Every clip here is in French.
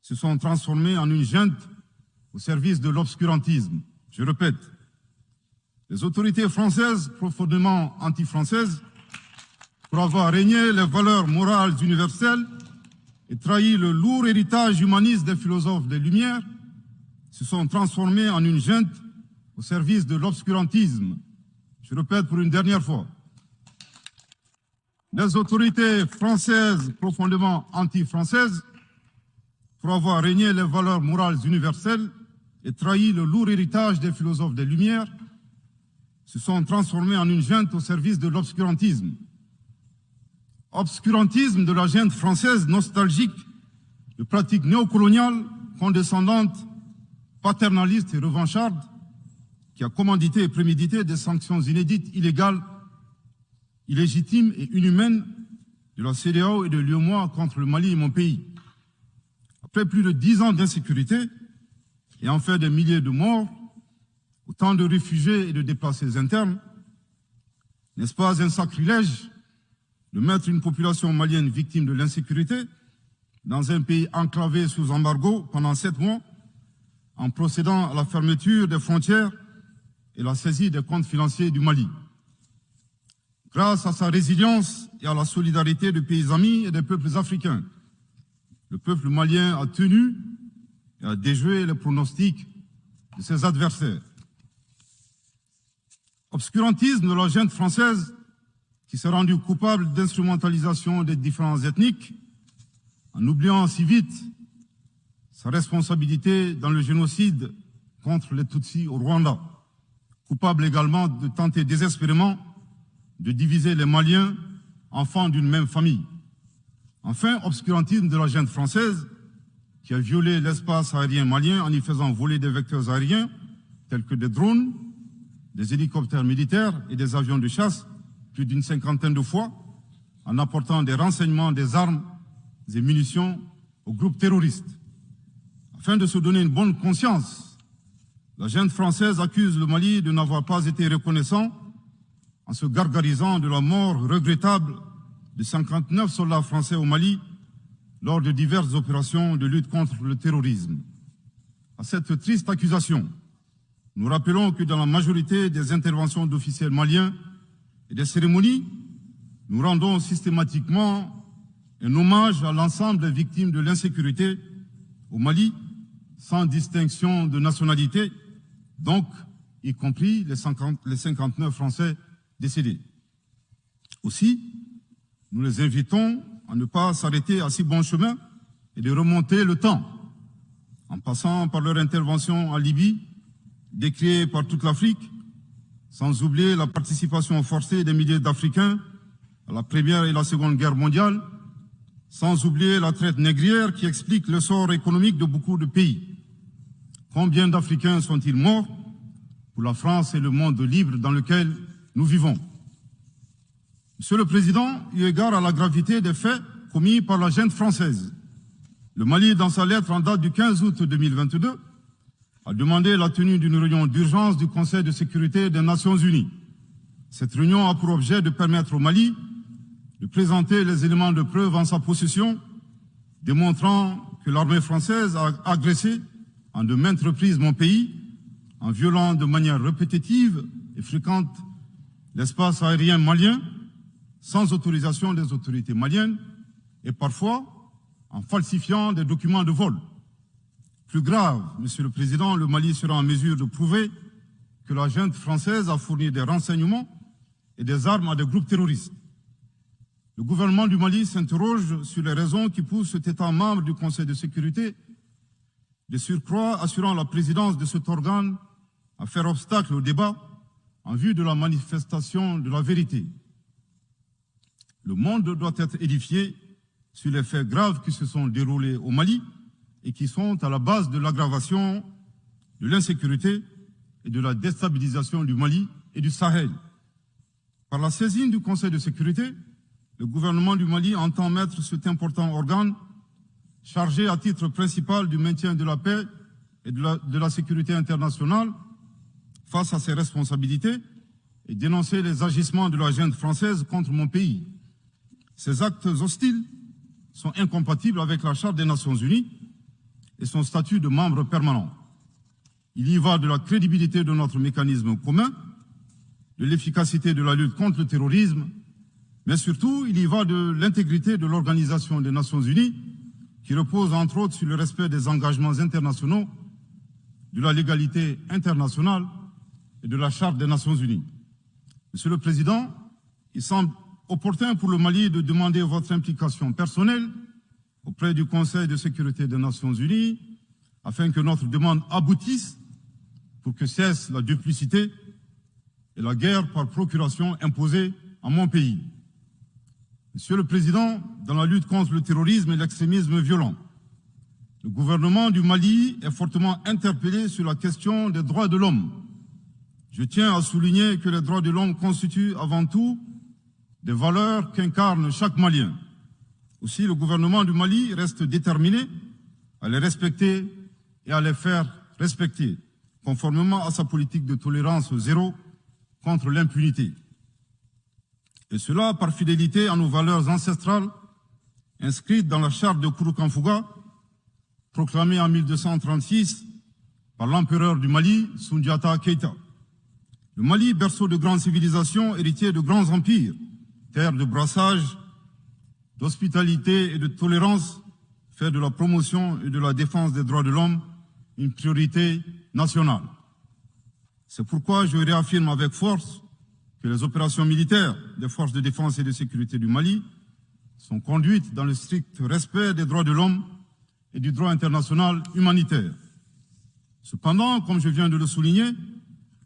se sont transformés en une junte au service de l'obscurantisme. Je répète, les autorités françaises, profondément anti-françaises, pour avoir régné les valeurs morales universelles et trahi le lourd héritage humaniste des philosophes des Lumières, se sont transformés en une junte au service de l'obscurantisme. Je répète pour une dernière fois. Les autorités françaises, profondément anti-françaises, pour avoir régné les valeurs morales universelles et trahi le lourd héritage des philosophes des Lumières, se sont transformés en une junte au service de l'obscurantisme. Obscurantisme de la junte française nostalgique, de pratiques néocoloniales, condescendantes, paternalistes et revanchardes, qui a commandité et prémédité des sanctions inédites, illégales, illégitimes et inhumaines de la CEDEAO et de l'UEMOA contre le Mali et mon pays. Après plus de 10 ans d'insécurité et en fait des milliers de morts, autant de réfugiés et de déplacés internes, n'est-ce pas un sacrilège de mettre une population malienne victime de l'insécurité dans un pays enclavé sous embargo pendant 7 mois, en procédant à la fermeture des frontières et la saisie des comptes financiers du Mali. Grâce à sa résilience et à la solidarité de pays amis et des peuples africains, le peuple malien a tenu et a déjoué les pronostics de ses adversaires. Obscurantisme de la junte française qui s'est rendue coupable d'instrumentalisation des différences ethniques, en oubliant si vite sa responsabilité dans le génocide contre les Tutsis au Rwanda, coupable également de tenter désespérément de diviser les Maliens, enfants d'une même famille. Enfin, obscurantisme de la junte française qui a violé l'espace aérien malien en y faisant voler des vecteurs aériens tels que des drones, des hélicoptères militaires et des avions de chasse plus d'une 50aine de fois, en apportant des renseignements, des armes et munitions aux groupes terroristes. Afin de se donner une bonne conscience, la junte française accuse le Mali de n'avoir pas été reconnaissant en se gargarisant de la mort regrettable de 59 soldats français au Mali lors de diverses opérations de lutte contre le terrorisme. À cette triste accusation, nous rappelons que dans la majorité des interventions d'officiels maliens et des cérémonies, nous rendons systématiquement un hommage à l'ensemble des victimes de l'insécurité au Mali, sans distinction de nationalité, donc y compris les 59 Français décédés. Aussi, nous les invitons à ne pas s'arrêter à si bon chemin et de remonter le temps, en passant par leur intervention en Libye, décriée par toute l'Afrique, sans oublier la participation forcée des milliers d'Africains à la Première et la Seconde Guerre mondiale, sans oublier la traite négrière qui explique le sort économique de beaucoup de pays. Combien d'Africains sont-ils morts pour la France et le monde libre dans lequel nous vivons? Monsieur le Président, eu égard à la gravité des faits commis par la junte française, le Mali, dans sa lettre en date du 15 août 2022, a demandé la tenue d'une réunion d'urgence du Conseil de sécurité des Nations Unies. Cette réunion a pour objet de permettre au Mali de présenter les éléments de preuve en sa possession, démontrant que l'armée française a agressé en de maintes reprises mon pays, en violant de manière répétitive et fréquente l'espace aérien malien, sans autorisation des autorités maliennes, et parfois en falsifiant des documents de vol. Plus grave, Monsieur le Président, le Mali sera en mesure de prouver que la junte française a fourni des renseignements et des armes à des groupes terroristes. Le gouvernement du Mali s'interroge sur les raisons qui poussent cet État membre du Conseil de sécurité, de surcroît assurant la présidence de cet organe, à faire obstacle au débat en vue de la manifestation de la vérité. Le monde doit être édifié sur les faits graves qui se sont déroulés au Mali et qui sont à la base de l'aggravation de l'insécurité et de la déstabilisation du Mali et du Sahel. Par la saisine du Conseil de sécurité, le gouvernement du Mali entend mettre cet important organe chargé à titre principal du maintien de la paix et de la sécurité internationale face à ses responsabilités et dénoncer les agissements de la junte française contre mon pays. Ces actes hostiles sont incompatibles avec la Charte des Nations Unies et son statut de membre permanent. Il y va de la crédibilité de notre mécanisme commun, de l'efficacité de la lutte contre le terrorisme, mais surtout, il y va de l'intégrité de l'Organisation des Nations Unies, qui repose entre autres sur le respect des engagements internationaux, de la légalité internationale et de la Charte des Nations Unies. Monsieur le Président, il semble opportun pour le Mali de demander votre implication personnelle auprès du Conseil de sécurité des Nations Unies afin que notre demande aboutisse pour que cesse la duplicité et la guerre par procuration imposée à mon pays. Monsieur le Président, dans la lutte contre le terrorisme et l'extrémisme violent, le gouvernement du Mali est fortement interpellé sur la question des droits de l'homme. Je tiens à souligner que les droits de l'homme constituent avant tout des valeurs qu'incarne chaque Malien. Aussi, le gouvernement du Mali reste déterminé à les respecter et à les faire respecter, conformément à sa politique de tolérance zéro contre l'impunité. Et cela par fidélité à nos valeurs ancestrales inscrites dans la charte de Kouroukanfouga, proclamée en 1236 par l'empereur du Mali, Soundiata Keïta. Le Mali, berceau de grandes civilisations, héritier de grands empires, terre de brassage, d'hospitalité et de tolérance, fait de la promotion et de la défense des droits de l'homme une priorité nationale. C'est pourquoi je réaffirme avec force que les opérations militaires des forces de défense et de sécurité du Mali sont conduites dans le strict respect des droits de l'homme et du droit international humanitaire. Cependant, comme je viens de le souligner,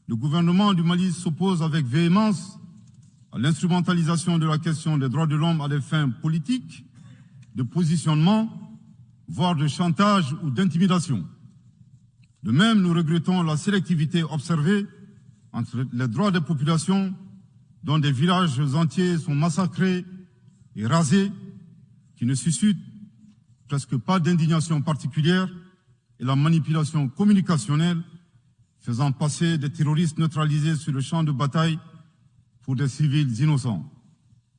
le gouvernement du Mali s'oppose avec véhémence à l'instrumentalisation de la question des droits de l'homme à des fins politiques, de positionnement, voire de chantage ou d'intimidation. De même, nous regrettons la sélectivité observée entre les droits des populations dont des villages entiers sont massacrés et rasés, qui ne suscitent presque pas d'indignation particulière, et la manipulation communicationnelle faisant passer des terroristes neutralisés sur le champ de bataille pour des civils innocents.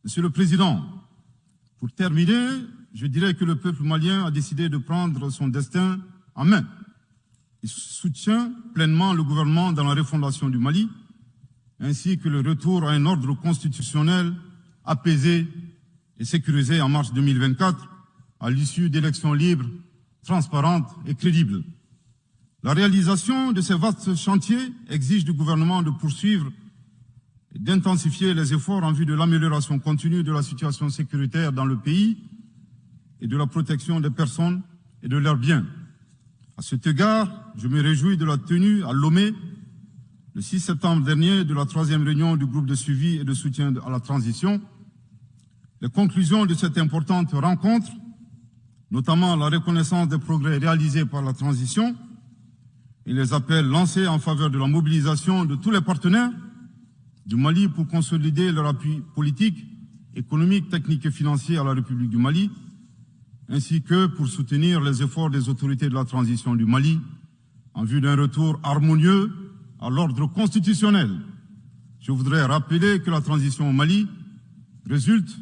Monsieur le Président, pour terminer, je dirais que le peuple malien a décidé de prendre son destin en main. Il soutient pleinement le gouvernement dans la refondation du Mali, ainsi que le retour à un ordre constitutionnel apaisé et sécurisé en mars 2024, à l'issue d'élections libres, transparentes et crédibles. La réalisation de ces vastes chantiers exige du gouvernement de poursuivre et d'intensifier les efforts en vue de l'amélioration continue de la situation sécuritaire dans le pays et de la protection des personnes et de leurs biens. À cet égard, je me réjouis de la tenue à Lomé, le 6 septembre dernier, de la 3e réunion du groupe de suivi et de soutien à la transition. Les conclusions de cette importante rencontre, notamment la reconnaissance des progrès réalisés par la transition et les appels lancés en faveur de la mobilisation de tous les partenaires du Mali pour consolider leur appui politique, économique, technique et financier à la République du Mali, ainsi que pour soutenir les efforts des autorités de la transition du Mali en vue d'un retour harmonieux à l'ordre constitutionnel. Je voudrais rappeler que la transition au Mali résulte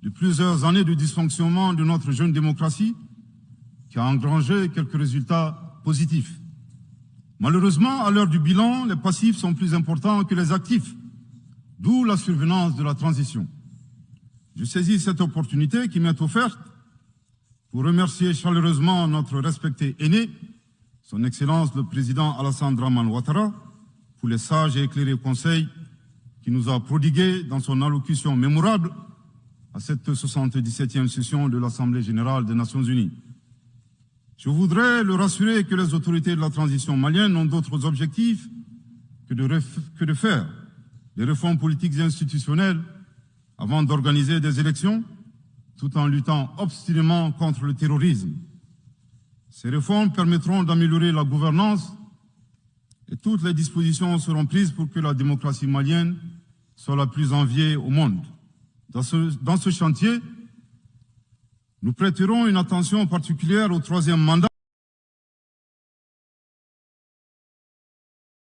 de plusieurs années de dysfonctionnement de notre jeune démocratie qui a engrangé quelques résultats positifs. Malheureusement, à l'heure du bilan, les passifs sont plus importants que les actifs, d'où la survenance de la transition. Je saisis cette opportunité qui m'est offerte pour remercier chaleureusement notre respecté aîné, son Excellence le Président Alassane Dramane Ouattara, pour les sages et éclairés conseils qu'il nous a prodigués dans son allocution mémorable à cette 77e session de l'Assemblée générale des Nations unies. Je voudrais le rassurer que les autorités de la transition malienne n'ont d'autres objectifs que de faire des réformes politiques et institutionnelles avant d'organiser des élections, tout en luttant obstinément contre le terrorisme. Ces réformes permettront d'améliorer la gouvernance et toutes les dispositions seront prises pour que la démocratie malienne soit la plus enviée au monde. Dans ce chantier, nous prêterons une attention particulière au 3e mandat